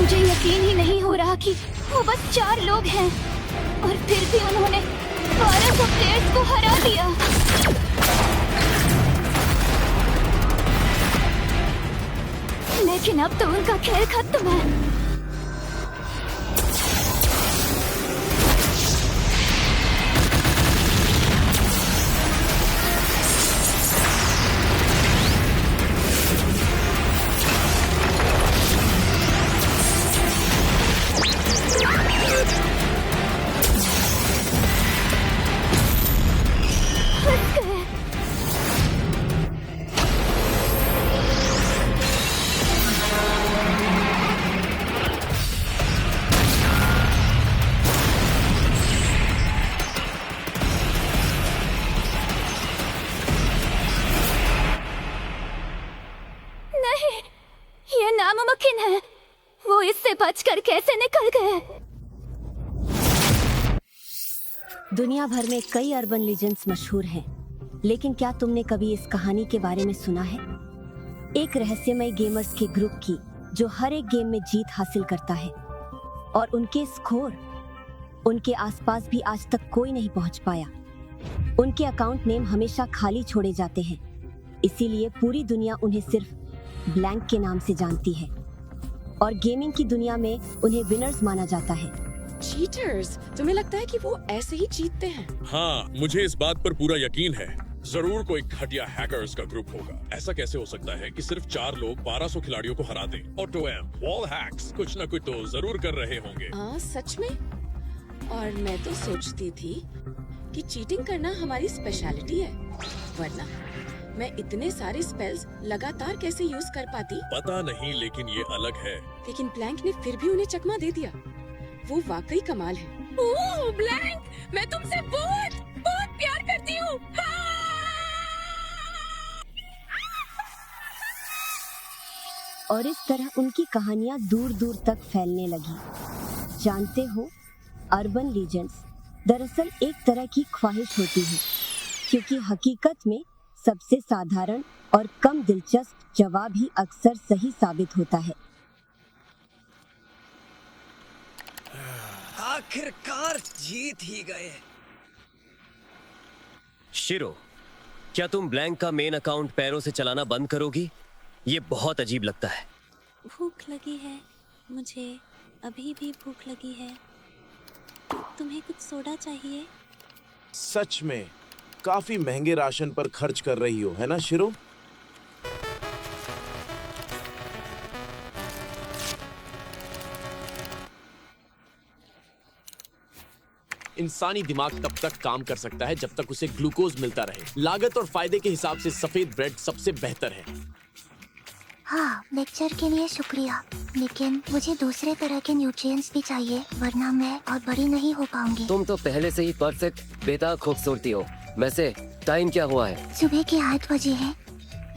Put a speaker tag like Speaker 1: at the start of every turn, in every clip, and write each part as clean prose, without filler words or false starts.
Speaker 1: मुझे यकीन ही नहीं हो रहा कि वो बस 4 लोग हैं और फिर भी उन्होंने 1200 प्लेयर्स को हरा दिया। लेकिन अब तो उनका खेल खत्म है। ये नामुमकिन है। वो इससे बचकर कैसे निकल गए?
Speaker 2: दुनिया भर में कई अर्बन लीजेंड्स मशहूर हैं, लेकिन क्या तुमने कभी इस कहानी के बारे में सुना है? एक रहस्यमय गेमर्स के ग्रुप की जो हर एक गेम में जीत हासिल करता है और उनके स्कोर उनके आसपास भी आज तक कोई नहीं पहुंच पाया। उनके अकाउंट नेम हमेशा खाली छोड़े जाते हैं, इसीलिए पूरी दुनिया उन्हें सिर्फ ब्लैंक के नाम से जानती है और गेमिंग की दुनिया में उन्हें विनर्स माना जाता है।
Speaker 3: चीटर्स, तुम्हें लगता है कि वो ऐसे ही जीतते हैं?
Speaker 4: हाँ, मुझे इस बात पर पूरा यकीन है। जरूर कोई घटिया हैकर्स का ग्रुप होगा। ऐसा कैसे हो सकता है कि सिर्फ 4 लोग 1200 खिलाड़ियों को हरा दें? ऑटो-एम, वॉल हैक्स, कुछ न कुछ तो जरूर कर रहे होंगे।
Speaker 3: हाँ, सच में? और मैं तो सोचती थी कि चीटिंग करना हमारी स्पेशलिटी है, वरना मैं इतने सारे स्पेल्स लगातार कैसे यूज कर पाती?
Speaker 4: पता नहीं, लेकिन ये अलग है।
Speaker 3: लेकिन ब्लैंक ने फिर भी उन्हें चकमा दे दिया। वो वाकई कमाल है। ओह ब्लैंक, मैं तुमसे बहुत बहुत प्यार करती हूँ।
Speaker 2: और इस तरह उनकी कहानियां दूर दूर तक फैलने लगी। जानते हो, अर्बन लीजेंड्स दरअसल एक तरह की ख्वाहिश होती है, क्योंकि हकीकत में सबसे साधारण और कम दिलचस्प जवाब ही अक्सर सही साबित होता है।
Speaker 5: आखिरकार जीत ही गए।
Speaker 6: शिरो, क्या तुम ब्लैंक का मेन अकाउंट पैरों से चलाना बंद करोगी? ये बहुत अजीब लगता है।
Speaker 7: भूख लगी है, मुझे अभी भी भूख लगी है। तुम्हें कुछ सोडा चाहिए?
Speaker 5: सच में काफी महंगे राशन पर खर्च कर रही हो, है ना शिरो? इंसानी दिमाग तब तक काम कर सकता है जब तक उसे ग्लूकोज मिलता रहे। लागत और फायदे के हिसाब से सफेद ब्रेड सबसे बेहतर है।
Speaker 8: हाँ, लेक्चर के लिए शुक्रिया, लेकिन मुझे दूसरे तरह के न्यूट्रिएंट्स भी चाहिए, वरना मैं और बड़ी नहीं हो पाऊंगी।
Speaker 6: तुम तो पहले से ही परफेक्ट बेताब खूबसूरती हो। वैसे टाइम क्या हुआ है?
Speaker 8: सुबह के 8 बजे है,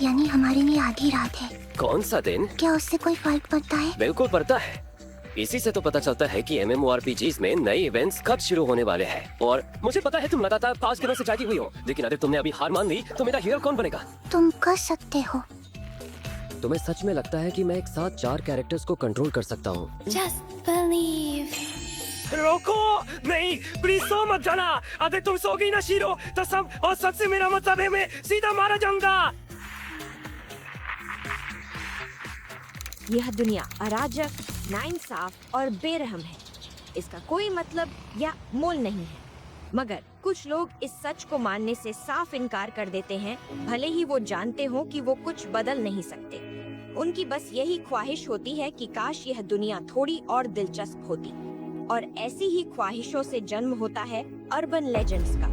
Speaker 8: यानी हमारे लिए आधी रात है।
Speaker 6: कौन सा दिन?
Speaker 8: क्या उससे कोई फर्क पड़ता है?
Speaker 6: बिल्कुल पड़ता है। इसी से तो पता चलता है कि MMORPGs में नए इवेंट्स कब शुरू होने वाले हैं। और मुझे पता है तुम लगातार 5 दिनों से जागी हुई हो, लेकिन अगर तुमने अभी हार मान ली तो मेरा हीरो कौन बनेगा?
Speaker 8: तुम कर सकते हो।
Speaker 6: तुम्हें सच में लगता है कि मैं एक साथ 4 कैरेक्टर्स को कंट्रोल कर सकता हूँ?
Speaker 7: Just believe।
Speaker 9: रोको, नहीं, प्लीज सो मत जाना। अगर तुम सो गई ना शिरो, तो सब और सबसे मेरा मतलब है मैं सीधा मारा जाऊंगा।
Speaker 10: यह दुनिया अराजक, नाइंसाफ और बेरहम है। इसका कोई मतलब या मोल नहीं है, मगर कुछ लोग इस सच को मानने से साफ इनकार कर देते हैं, भले ही वो जानते हो कि वो कुछ बदल नहीं सकते। उनकी बस यही ख्वाहिश होती है कि काश यह दुनिया थोड़ी और दिलचस्प होती। और ऐसी ही ख्वाहिशों से जन्म होता है अर्बन लेजेंड्स का।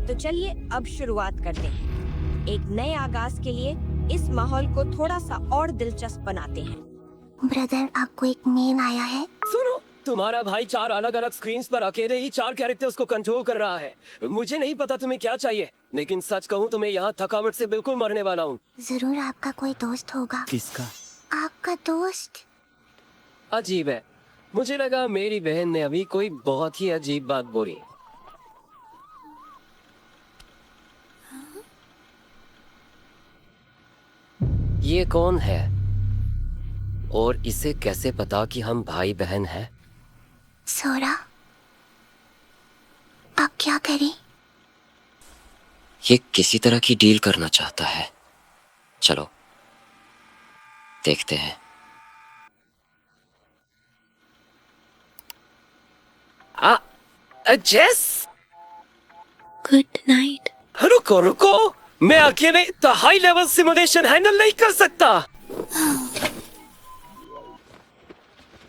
Speaker 10: तो चलिए अब शुरुआत करते हैं। एक नए आगाज के लिए इस माहौल को थोड़ा सा और दिलचस्प बनाते हैं।
Speaker 8: ब्रदर, आपको एक मेल आया है।
Speaker 6: सुनो, तुम्हारा भाई 4 अलग अलग स्क्रीन्स पर अकेले ही 4 कैरेक्टर्स को कंट्रोल कर रहा है। मुझे नहीं पता तुम्हें क्या चाहिए, लेकिन सच कहूँ तो मैं यहाँ थकावट से बिल्कुल मरने वाला हूँ।
Speaker 8: जरूर आपका कोई दोस्त होगा।
Speaker 6: किसका?
Speaker 8: आपका दोस्त।
Speaker 6: अजीब है, मुझे लगा मेरी बहन ने अभी कोई बहुत ही अजीब बात बोली। ये कौन है? और इसे कैसे पता कि हम भाई बहन हैं?
Speaker 8: सोरा, आप क्या करें?
Speaker 6: ये किसी तरह की डील करना चाहता है। चलो देखते हैं। जेस,
Speaker 7: गुड नाइट।
Speaker 6: रुको रुको, मैं अकेले तो हाई लेवल सिमुलेशन हैंडल नहीं कर सकता।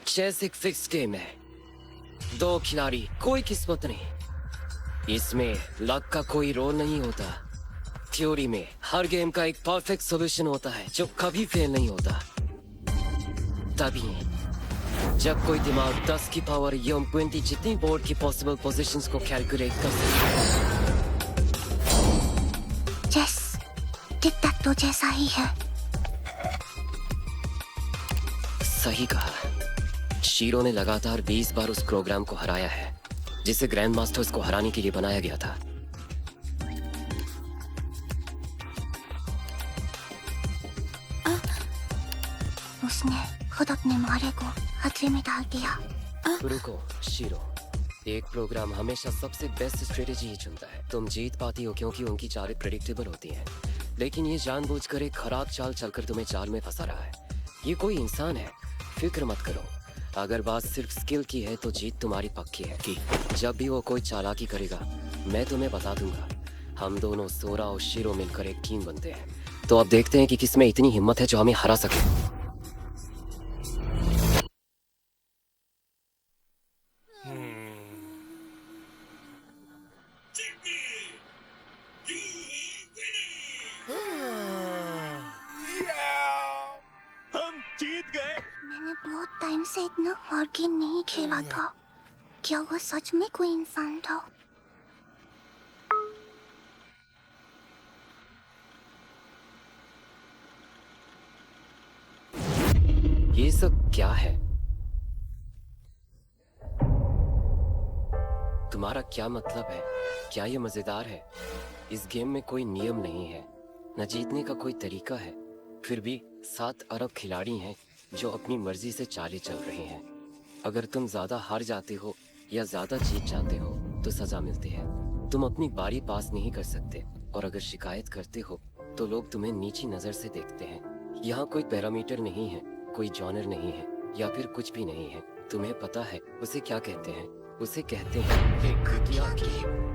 Speaker 6: चेस एक फिक्स गेम है, 2 खिलाड़ी, कोई किस्मत नहीं। इसमें लक का कोई रोल नहीं होता। थ्योरी में हर गेम का एक परफेक्ट सॉल्यूशन होता है जो कभी फेल नहीं होता। तभी जब कोई दिमाग 10 की पावर यम 20 जितनी बोर्ड की पॉसिबल पोजीशंस को कैलकुलेट कर सकता है।
Speaker 8: चेस टिक-टैक तो जैसा ही है।
Speaker 6: सही कहा। शीरो ने लगातार 20 बार उस प्रोग्राम को हराया है जिसे ग्रैंड मास्टर्स को हराने के लिए बनाया गया था।
Speaker 8: उसने खुद अपने मारे को खतरे में डाल दिया।
Speaker 6: रुको शीरो, एक प्रोग्राम हमेशा सबसे बेस्ट स्ट्रेटेजी ही चुनता है। तुम जीत पाती हो क्योंकि उनकी चालें प्रेडिक्टेबल होती हैं, लेकिन ये जानबूझकर एक खराब चाल चलकर तुम्हें जाल में फंसा रहा है। ये कोई इंसान है, फिक्र मत करो। अगर बात सिर्फ स्किल की है तो जीत तुम्हारी पक्की है। कि जब भी वो कोई चालाकी करेगा मैं तुम्हें बता दूंगा। हम दोनों सोरा और शीरो मिलकर एक टीम बनते हैं। तो अब देखते हैं कि किसमें इतनी हिम्मत है जो हमें हरा सके।
Speaker 8: मैंने बहुत टाइम से इतना हार्ड गेम नहीं खेला था। क्या वो सच में कोई इंसान था?
Speaker 6: ये सब क्या है? तुम्हारा क्या मतलब है? क्या ये मजेदार है? इस गेम में कोई नियम नहीं है, न जीतने का कोई तरीका है। फिर भी 7 अरब खिलाड़ी हैं जो अपनी मर्जी से चालें चल रहे हैं। अगर तुम ज्यादा हार जाते हो या ज्यादा जीत जाते हो तो सजा मिलती है। तुम अपनी बारी पास नहीं कर सकते और अगर शिकायत करते हो तो लोग तुम्हें नीची नजर से देखते हैं। यहाँ कोई पैरामीटर नहीं है, कोई जॉनर नहीं है या फिर कुछ भी नहीं है। तुम्हें पता है उसे क्या कहते हैं? उसे कहते हैं एक घटिया गेम।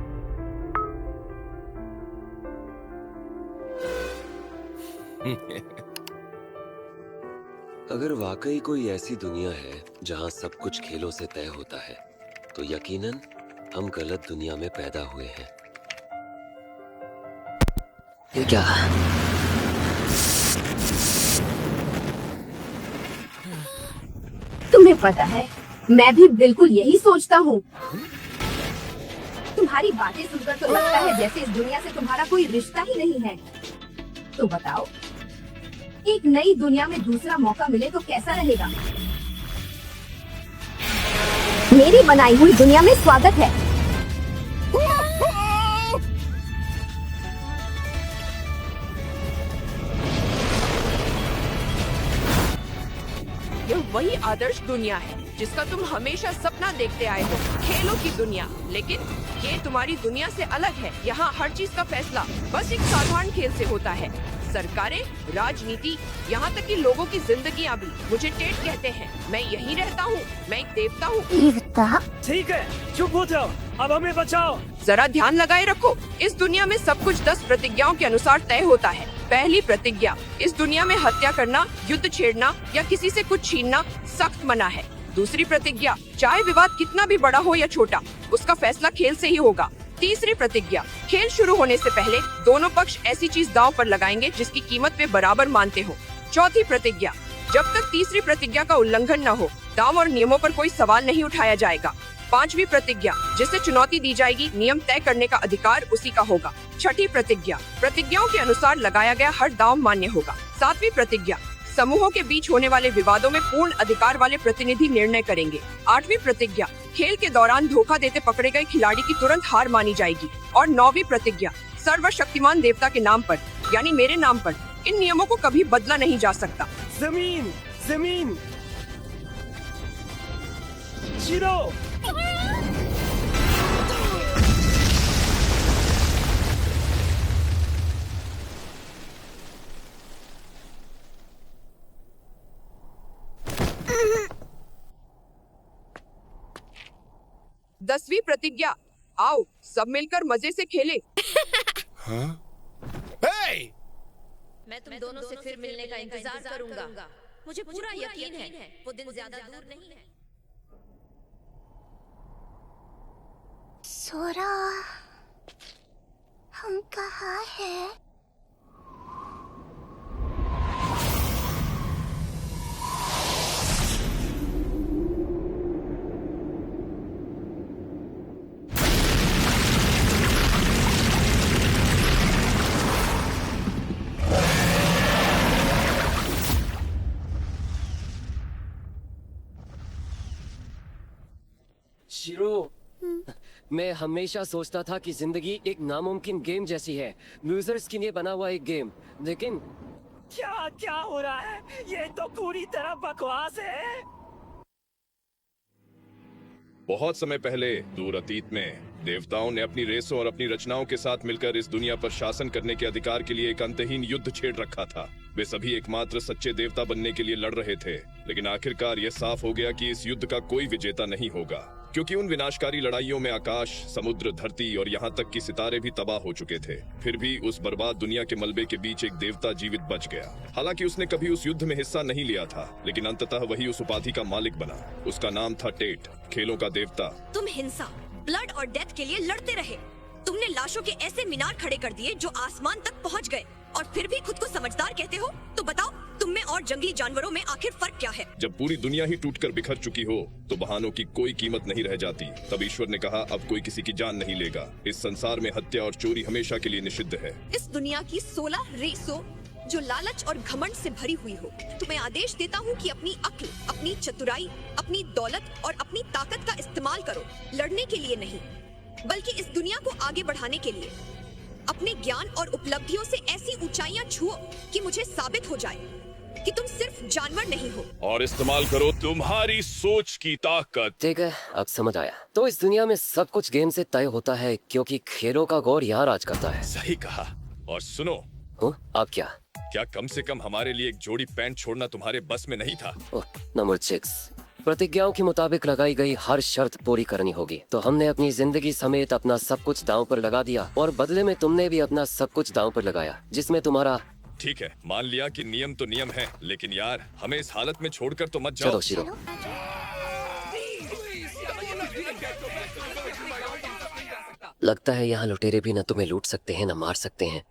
Speaker 11: अगर वाकई कोई ऐसी दुनिया है जहां सब कुछ खेलों से तय होता है तो यकीनन हम गलत दुनिया में पैदा हुए हैं।
Speaker 6: ये क्या?
Speaker 10: तुम्हें पता है मैं भी बिल्कुल यही सोचता हूँ। तुम्हारी बातें सुनकर तो लगता है जैसे इस दुनिया से तुम्हारा कोई रिश्ता ही नहीं है। तो बताओ, एक नई दुनिया में दूसरा मौका मिले तो कैसा रहेगा? मेरी बनाई हुई दुनिया में स्वागत है।
Speaker 12: यह वही आदर्श दुनिया है जिसका तुम हमेशा सपना देखते आए हो, खेलों की दुनिया। लेकिन ये तुम्हारी दुनिया से अलग है। यहाँ हर चीज का फैसला बस एक साधारण खेल से होता है। सरकारें, राजनीति, यहाँ तक कि लोगों की जिंदगियाँ भी। मुझे टेट कहते हैं, मैं यहीं रहता हूँ, मैं एक देवता हूँ।
Speaker 9: ठीक है, चुप हो जाओ, अब हमें बचाओ।
Speaker 12: जरा ध्यान लगाए रखो, इस दुनिया में सब कुछ 10 प्रतिज्ञाओं के अनुसार तय होता है। पहली प्रतिज्ञा, इस दुनिया में हत्या करना, युद्ध छेड़ना या किसी से कुछ छीनना सख्त मना है। दूसरी प्रतिज्ञा, चाहे विवाद कितना भी बड़ा हो या छोटा, उसका फैसला खेल से ही होगा। तीसरी प्रतिज्ञा, खेल शुरू होने से पहले दोनों पक्ष ऐसी चीज दांव पर लगाएंगे जिसकी कीमत वे बराबर मानते हो। चौथी प्रतिज्ञा, जब तक तीसरी प्रतिज्ञा का उल्लंघन न हो, दांव और नियमों पर कोई सवाल नहीं उठाया जाएगा। पांचवी प्रतिज्ञा, जिसे चुनौती दी जाएगी, नियम तय करने का अधिकार उसी का होगा। छठी प्रतिज्ञा, प्रतिज्ञाओं के अनुसार लगाया गया हर दांव मान्य होगा। सातवीं प्रतिज्ञा, समूहों के बीच होने वाले विवादों में पूर्ण अधिकार वाले प्रतिनिधि निर्णय करेंगे। आठवीं प्रतिज्ञा, खेल के दौरान धोखा देते पकड़े गए खिलाड़ी की तुरंत हार मानी जाएगी। और नौवीं प्रतिज्ञा, सर्वशक्तिमान देवता के नाम पर, यानी मेरे नाम पर, इन नियमों को कभी बदला नहीं जा सकता।
Speaker 9: जमीन जमीन। शिरो,
Speaker 12: दसवीं प्रतिज्ञा, आओ सब मिलकर मजे से खेलें।
Speaker 10: मैं तुम दोनों से फिर मिलने का इंतजार करूंगा। मुझे पूरा यकीन है वो दिन ज्यादा दूर नहीं है।
Speaker 8: सोरा, हम कहाँ हैं?
Speaker 6: शिरो, मैं हमेशा सोचता था कि जिंदगी एक नामुमकिन गेम जैसी है, लूजर्स के लिए बना हुआ एक गेम, लेकिन
Speaker 9: क्या क्या हो रहा है? ये तो पूरी तरह बकवास है।
Speaker 4: बहुत समय पहले दूर अतीत में देवताओं ने अपनी रेसों और अपनी रचनाओं के साथ मिलकर इस दुनिया पर शासन करने के अधिकार के लिए एक अंतहीन युद्ध छेड़ रखा था। वे सभी एकमात्र सच्चे देवता बनने के लिए लड़ रहे थे, लेकिन आखिरकार यह साफ हो गया कि इस युद्ध का कोई विजेता नहीं होगा, क्योंकि उन विनाशकारी लड़ाइयों में आकाश, समुद्र, धरती और यहाँ तक कि सितारे भी तबाह हो चुके थे। फिर भी उस बर्बाद दुनिया के मलबे के बीच एक देवता जीवित बच गया। हालांकि उसने कभी उस युद्ध में हिस्सा नहीं लिया था, लेकिन अंततः वही उस उपाधि का मालिक बना। उसका नाम था टेट, खेलों का देवता।
Speaker 10: तुम हिंसा, ब्लड और डेथ के लिए लड़ते रहे। तुमने लाशों के ऐसे मीनार खड़े कर दिए जो आसमान तक पहुंच गए, और फिर भी खुद को समझदार कहते हो। तो बताओ, तुम में और जंगली जानवरों में आखिर फर्क क्या है?
Speaker 4: जब पूरी दुनिया ही टूटकर बिखर चुकी हो तो बहानों की कोई कीमत नहीं रह जाती। तब ईश्वर ने कहा, अब कोई किसी की जान नहीं लेगा। इस संसार में हत्या और चोरी हमेशा के लिए निषिद्ध है।
Speaker 10: इस दुनिया की 16 रेसों जो लालच और घमंड से भरी हुई हो, तुम्हें आदेश देता हूँ कि अपनी अक्ल, अपनी चतुराई, अपनी दौलत और अपनी ताकत का इस्तेमाल करो, लड़ने के लिए नहीं, बल्कि इस दुनिया को आगे बढ़ाने के लिए। अपने ज्ञान और उपलब्धियों से ऐसी ऊंचाइयां छुओ कि मुझे साबित हो जाए कि तुम सिर्फ जानवर नहीं हो।
Speaker 4: और इस्तेमाल करो तुम्हारी सोच की ताकत।
Speaker 6: ठीक है, अब समझ आया। तो इस दुनिया में सब कुछ गेम से तय होता है, क्योंकि खेलों का गौर यहाँ राज करता है।
Speaker 4: सही कहा। और सुनो,
Speaker 6: अब क्या
Speaker 4: कम से कम हमारे लिए एक जोड़ी पैंट छोड़ना तुम्हारे बस में नहीं था?
Speaker 6: नंबर 6, प्रतिज्ञाओं के मुताबिक लगाई गई हर शर्त पूरी करनी होगी। तो हमने अपनी जिंदगी समेत अपना सब कुछ दांव पर लगा दिया, और बदले में तुमने भी अपना सब कुछ दांव पर लगाया, जिसमें तुम्हारा।
Speaker 4: ठीक है, मान लिया कि नियम तो नियम है, लेकिन यार हमें इस हालत में छोड़कर तो मत जाओ।
Speaker 6: चलो शिरो। लगता है यहाँ लुटेरे भी न तुम्हें लूट सकते हैं न मार सकते हैं।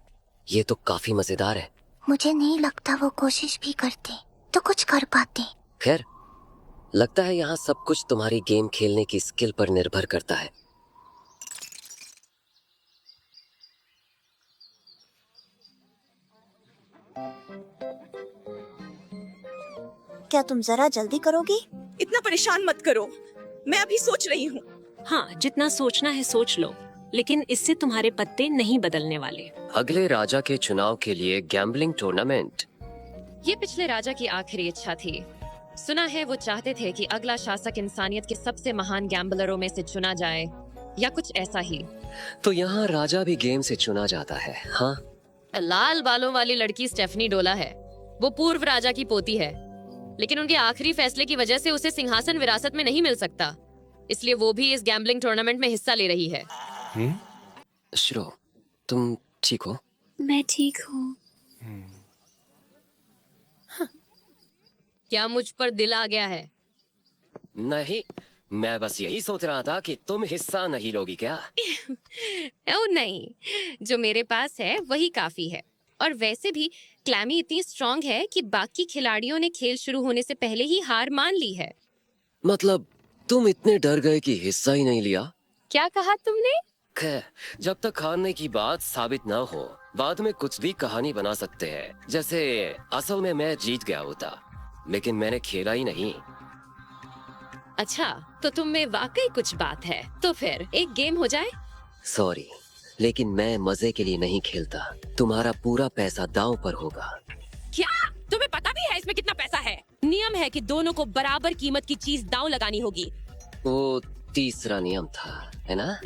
Speaker 6: ये तो काफी मजेदार है।
Speaker 8: मुझे नहीं लगता वो कोशिश भी करते तो कुछ कर पाते।
Speaker 6: खैर, लगता है यहाँ सब कुछ तुम्हारी गेम खेलने की स्किल पर निर्भर करता है।
Speaker 13: क्या तुम जरा जल्दी करोगी?
Speaker 14: इतना परेशान मत करो, मैं अभी सोच रही हूँ।
Speaker 15: हाँ, जितना सोचना है सोच लो, लेकिन इससे तुम्हारे पत्ते नहीं बदलने वाले।
Speaker 6: अगले राजा के चुनाव के लिए गैम्बलिंग टूर्नामेंट।
Speaker 16: ये पिछले राजा की आखिरी इच्छा थी। सुना है वो चाहते थे कि अगला शासक इंसानियत के सबसे महान गैम्बलरों में से चुना जाए, या कुछ ऐसा ही।
Speaker 6: तो यहाँ राजा भी गेम से चुना जाता है। हाँ,
Speaker 16: लाल बालों वाली लड़की स्टेफनी डोला है। वो पूर्व राजा की पोती है, लेकिन उनके आखिरी फैसले की वजह से उसे सिंहासन विरासत में नहीं मिल सकता, इसलिए वो भी इस गैम्बलिंग टूर्नामेंट में हिस्सा ले रही है।
Speaker 6: शिरो, तुम ठीक हो?
Speaker 7: मैं ठीक हूँ।
Speaker 16: क्या मुझ पर दिल आ गया है?
Speaker 6: नहीं, मैं बस यही सोच रहा था कि तुम हिस्सा नहीं लोगी क्या?
Speaker 16: ओ नहीं, जो मेरे पास है वही काफी है। और वैसे भी क्लैमी इतनी स्ट्रांग है कि बाकी खिलाड़ियों ने खेल शुरू होने से पहले ही हार मान ली है।
Speaker 6: मतलब तुम इतने डर गए कि हिस्सा ही नहीं लिया?
Speaker 16: क्या कहा तुमने?
Speaker 6: खैर, जब तक हारने की बात साबित न हो, बाद में कुछ भी कहानी बना सकते हैं। जैसे असल में मैं जीत गया होता, लेकिन मैंने खेला ही नहीं।
Speaker 16: अच्छा, तो तुम में वाकई कुछ बात है। तो फिर एक गेम हो जाए?
Speaker 6: सॉरी, लेकिन मैं मजे के लिए नहीं खेलता। तुम्हारा पूरा पैसा दांव पर होगा।
Speaker 16: क्या तुम्हें पता भी है इसमें कितना पैसा है?
Speaker 15: नियम है कि दोनों को बराबर कीमत की चीज दांव लगानी होगी।
Speaker 6: वो तीसरा नियम था, है ना?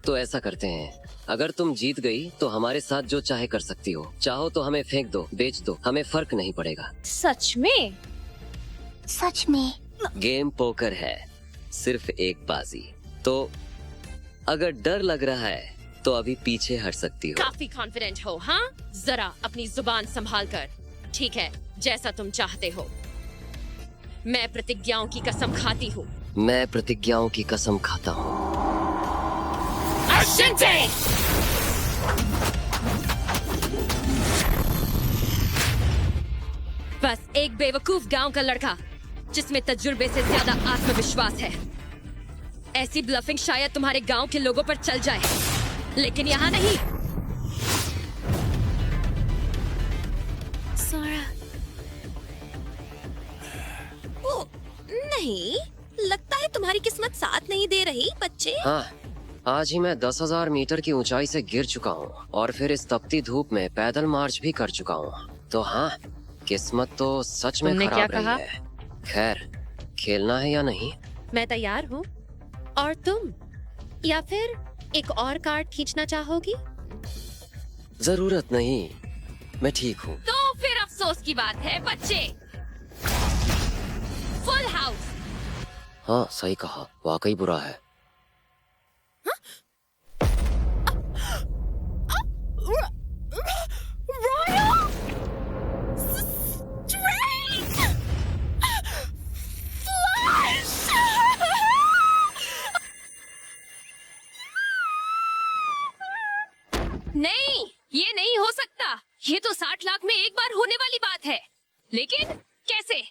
Speaker 6: तो ऐसा करते हैं, अगर तुम जीत गई तो हमारे साथ जो चाहे कर सकती हो। चाहो तो हमें फेंक दो, बेच दो, हमें फर्क नहीं पड़ेगा।
Speaker 10: सच में?
Speaker 8: सच में?
Speaker 6: गेम पोकर है, सिर्फ एक बाजी। तो अगर डर लग रहा है तो अभी पीछे हट सकती हो।
Speaker 16: काफी कॉन्फिडेंट हो, हाँ? जरा अपनी जुबान संभाल कर। ठीक है, जैसा तुम चाहते हो। मैं प्रतिज्ञाओं की कसम खाती हूँ।
Speaker 6: मैं प्रतिज्ञाओं की कसम खाता हूँ।
Speaker 16: बस एक बेवकूफ गांव का लड़का जिसमें तजुर्बे से ज्यादा आत्मविश्वास है। ऐसी ब्लफिंग शायद तुम्हारे गांव के लोगों पर चल जाए, लेकिन यहाँ नहीं।
Speaker 10: सोरा। ओ, नहीं, लगता है तुम्हारी किस्मत साथ नहीं दे रही बच्चे।
Speaker 6: हाँ, आज ही मैं 10,000 मीटर की ऊंचाई से गिर चुका हूँ और फिर इस तपती धूप में पैदल मार्च भी कर चुका हूँ। तो हाँ, किस्मत तो सच में
Speaker 16: तुमने
Speaker 6: खराब
Speaker 16: क्या कहा?
Speaker 6: रही है। खैर, खेलना है या नहीं?
Speaker 16: मैं तैयार हूँ। और तुम? या फिर एक और कार्ड खींचना चाहोगी?
Speaker 6: जरूरत नहीं, मैं ठीक हूँ।
Speaker 16: तो फिर अफसोस की बात है बच्चे। Full house.
Speaker 6: हाँ, सही कहा, वाकई बुरा है।
Speaker 16: नहीं, ये नहीं हो सकता। ये तो 60 लाख में एक बार होने वाली बात है। लेकिन कैसे?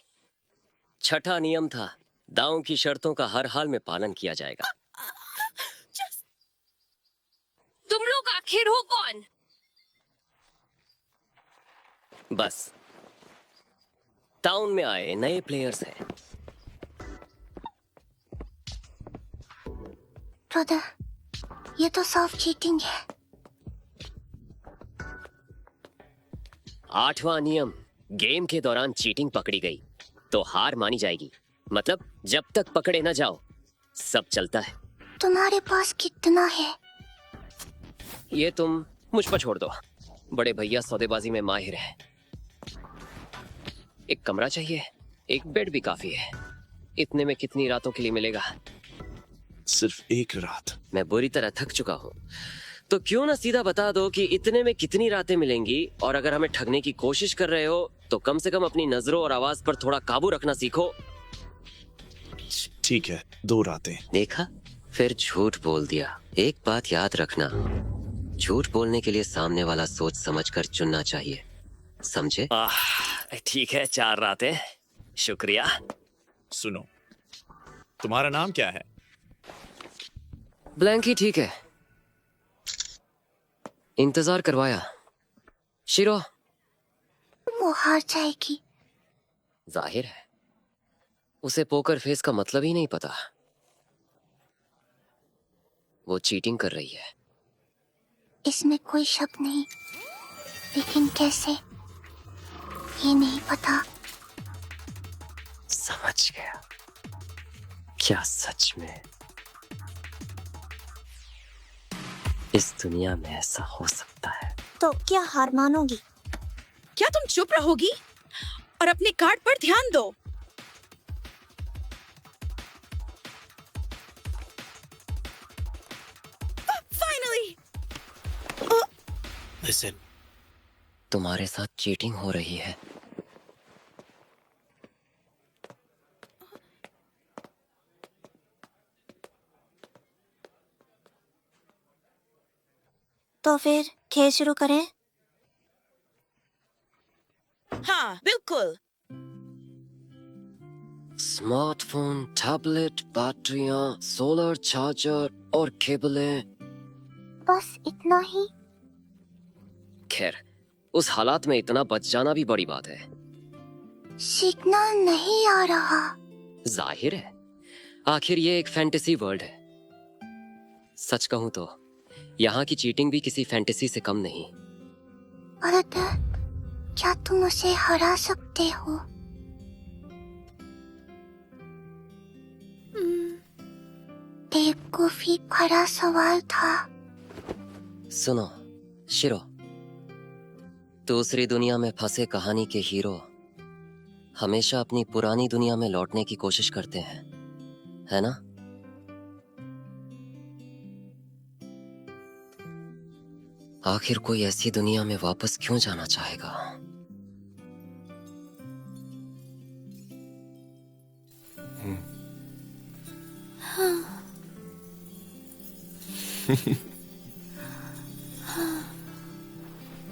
Speaker 6: छठा नियम था, दांव की शर्तों का हर हाल में पालन किया जाएगा।
Speaker 16: तुम लोग आखिर हो कौन?
Speaker 6: बस टाउन में आए नए प्लेयर्स हैं।
Speaker 8: ब्रदर, ये तो साफ चीटिंग है।
Speaker 6: 8वां नियम, गेम के दौरान चीटिंग पकड़ी गई तो हार मानी जाएगी। मतलब जब तक पकड़े न जाओ, सब चलता है।
Speaker 8: तुम्हारे पास कितना है?
Speaker 6: ये तुम मुझ पर छोड़ दो, बड़े भैया सौदेबाजी में माहिर हैं। एक कमरा चाहिए, एक बेड भी काफी है। इतने में कितनी रातों के लिए मिलेगा?
Speaker 4: सिर्फ एक रात।
Speaker 6: मैं बुरी तरह थक चुका हूँ, तो क्यों ना सीधा बता दो कि इतने में कितनी रातें मिलेंगी। और अगर हमें ठगने की कोशिश कर रहे हो तो कम से कम अपनी नजरों और आवाज पर थोड़ा काबू रखना सीखो।
Speaker 4: ठीक है, 2 रातें।
Speaker 6: देखा, फिर झूठ बोल दिया। एक बात याद रखना, झूठ बोलने के लिए सामने वाला सोच समझकर चुनना चाहिए, समझे? ठीक है, 4 रातें। शुक्रिया।
Speaker 4: सुनो, तुम्हारा नाम क्या है?
Speaker 6: ब्लैंक ही ठीक है। इंतजार करवाया। शिरो।
Speaker 8: वो हार जाएगी।
Speaker 6: जाहिर है, उसे पोकर फेस का मतलब ही नहीं पता। वो चीटिंग कर रही है।
Speaker 8: इसमें कोई शक नहीं, लेकिन कैसे ये नहीं पता।
Speaker 6: समझ गया। क्या सच में इस दुनिया में ऐसा हो सकता है?
Speaker 13: तो क्या हार मानोगी?
Speaker 14: क्या तुम चुप रहोगी और अपने कार्ड पर ध्यान दो? फाइनली।
Speaker 6: लिसन, तुम्हारे साथ चीटिंग हो रही है।
Speaker 13: तो फिर खेल शुरू करें?
Speaker 14: हाँ, बिल्कुल।
Speaker 6: स्मार्टफोन, टैबलेट, बैटरियां, सोलर चार्जर और केबलें।
Speaker 8: बस इतना ही?
Speaker 6: खैर, उस हालात में इतना बच जाना भी बड़ी बात है।
Speaker 8: सीखना नहीं आ रहा।
Speaker 6: जाहिर है, आखिर ये एक फैंटेसी वर्ल्ड है। सच कहूं तो यहाँ की चीटिंग भी किसी फैंटेसी से कम नहीं।
Speaker 8: ब्रदर, क्या तुम उसे हरा सकते हो? बेवकूफी भरा सवाल था।
Speaker 6: सुनो शिरो, दूसरी दुनिया में फंसे कहानी के हीरो हमेशा अपनी पुरानी दुनिया में लौटने की कोशिश करते हैं, है ना? आखिर कोई ऐसी दुनिया में वापस क्यों जाना चाहेगा?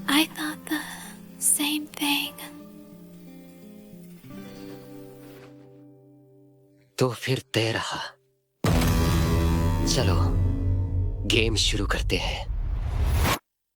Speaker 7: I thought the same thing.
Speaker 6: तो फिर तय रहा। चलो गेम शुरू करते हैं।